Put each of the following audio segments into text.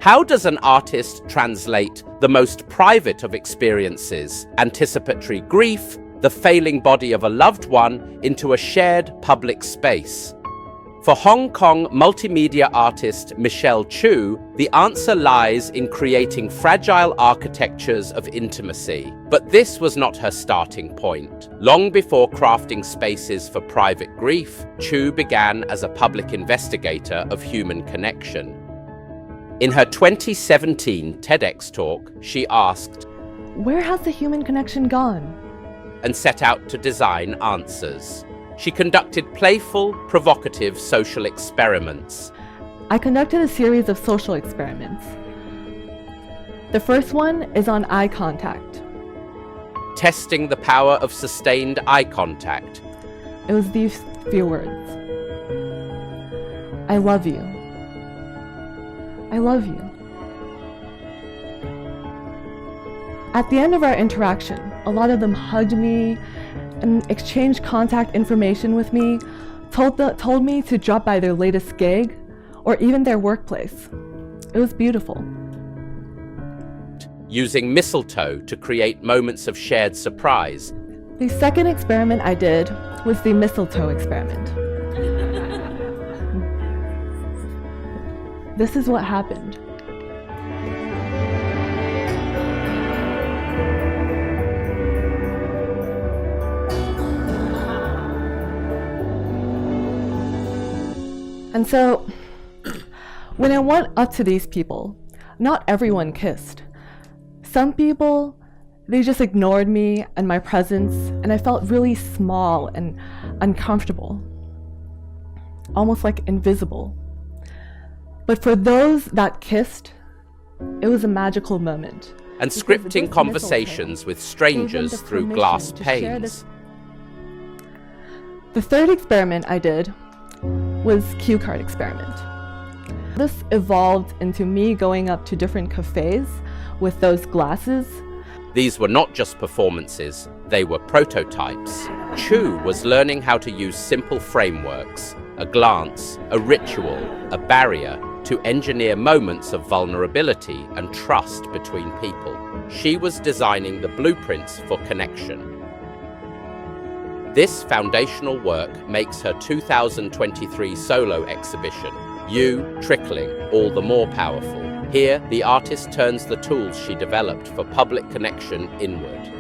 How does an artist translate the most private of experiences, anticipatory grief, the failing body of a loved one, into a shared public space? For Hong Kong multimedia artist Michele Chu, the answer lies in creating fragile architectures of intimacy. But this was not her starting point. Long before crafting spaces for private grief, Chu began as a public investigator of human connection. In her 2017 TEDx talk, she asked, "Where has the human connection gone?" and set out to design answers. She conducted playful, provocative social experiments. I conducted a series of social experiments. The first one is on eye contact. Testing the power of sustained eye contact. It was these few words. I love you. I love you. At the end of our interaction, a lot of them hugged me and exchanged contact information with me, told me to drop by their latest gig or even their workplace. It was beautiful. Using mistletoe to create moments of shared surprise. The second experiment I did was the mistletoe experiment. This is what happened. And so, when I went up to these people, not everyone kissed. Some people, they just ignored me and my presence, and I felt really small and uncomfortable, almost like invisible. But for those that kissed, it was a magical moment. And scripting conversations with strangers through glass panes. The third experiment I did was cue card experiment. This evolved into me going up to different cafes with those glasses. These were not just performances, they were prototypes. Chu was learning how to use simple frameworks, a glance, a ritual, a barrier, to engineer moments of vulnerability and trust between people. She was designing the blueprints for connection. This foundational work makes her 2023 solo exhibition, You Trickling, all the more powerful. Here, the artist turns the tools she developed for public connection inward.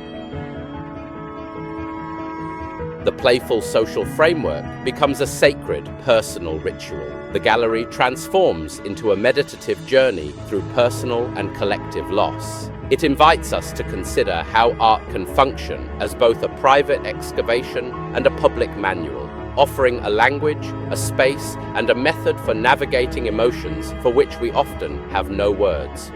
The playful social framework becomes a sacred, personal ritual. The gallery transforms into a meditative journey through personal and collective loss. It invites us to consider how art can function as both a private excavation and a public manual, offering a language, a space, and a method for navigating emotions for which we often have no words.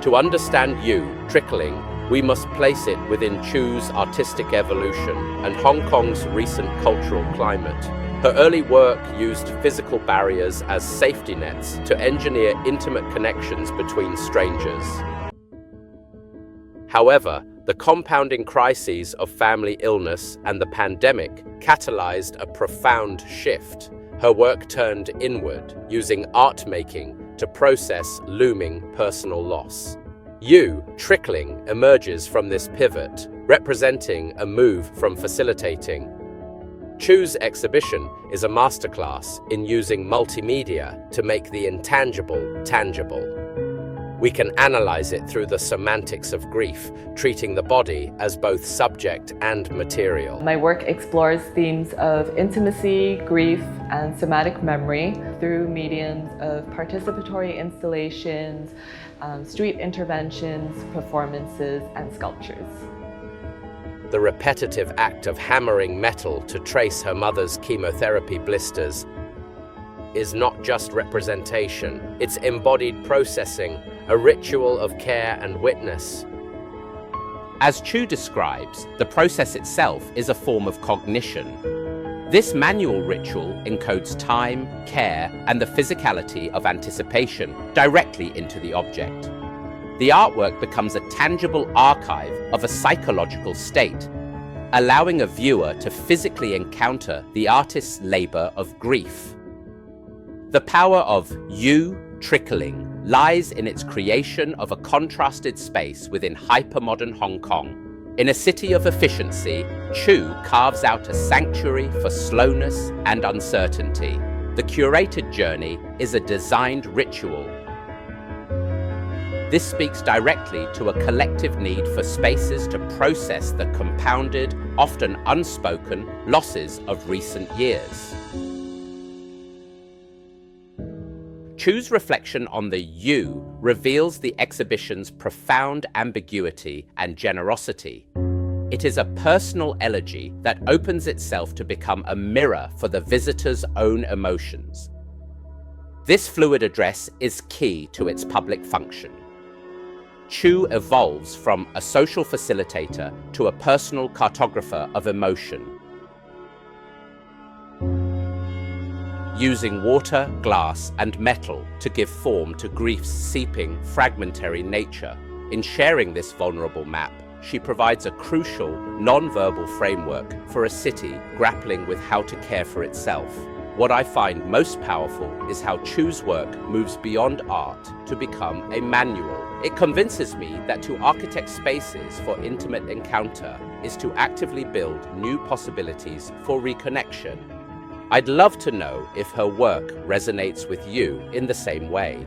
To understand You Trickling, we must place it within Chu's artistic evolution and Hong Kong's recent cultural climate. Her early work used physical barriers as safety nets to engineer intimate connections between strangers. However, the compounding crises of family illness and the pandemic catalyzed a profound shift. Her work turned inward, using art making to process looming personal loss. You Trickling emerges from this pivot, representing a move from facilitating. Chu's exhibition is a masterclass in using multimedia to make the intangible tangible. We can analyze it through the semantics of grief, treating the body as both subject and material. My work explores themes of intimacy, grief, and somatic memory through mediums of participatory installations, street interventions, performances, and sculptures. The repetitive act of hammering metal to trace her mother's chemotherapy blisters is not just representation, it's embodied processing, a ritual of care and witness. As Chu describes, the process itself is a form of cognition. This manual ritual encodes time, care, and the physicality of anticipation directly into the object. The artwork becomes a tangible archive of a psychological state, allowing a viewer to physically encounter the artist's labor of grief. The power of You Trickling lies in its creation of a contrasted space within hypermodern Hong Kong. In a city of efficiency, Chu carves out a sanctuary for slowness and uncertainty. The curated journey is a designed ritual. This speaks directly to a collective need for spaces to process the compounded, often unspoken, losses of recent years. Chu's reflection on the you reveals the exhibition's profound ambiguity and generosity. It is a personal elegy that opens itself to become a mirror for the visitor's own emotions. This fluid address is key to its public function. Chu evolves from a social facilitator to a personal cartographer of emotion. Using water, glass, and metal to give form to grief's seeping, fragmentary nature. In sharing this vulnerable map, she provides a crucial, non-verbal framework for a city grappling with how to care for itself. What I find most powerful is how Chu's work moves beyond art to become a manual. It convinces me that to architect spaces for intimate encounter is to actively build new possibilities for reconnection. I'd love to know if her work resonates with you in the same way.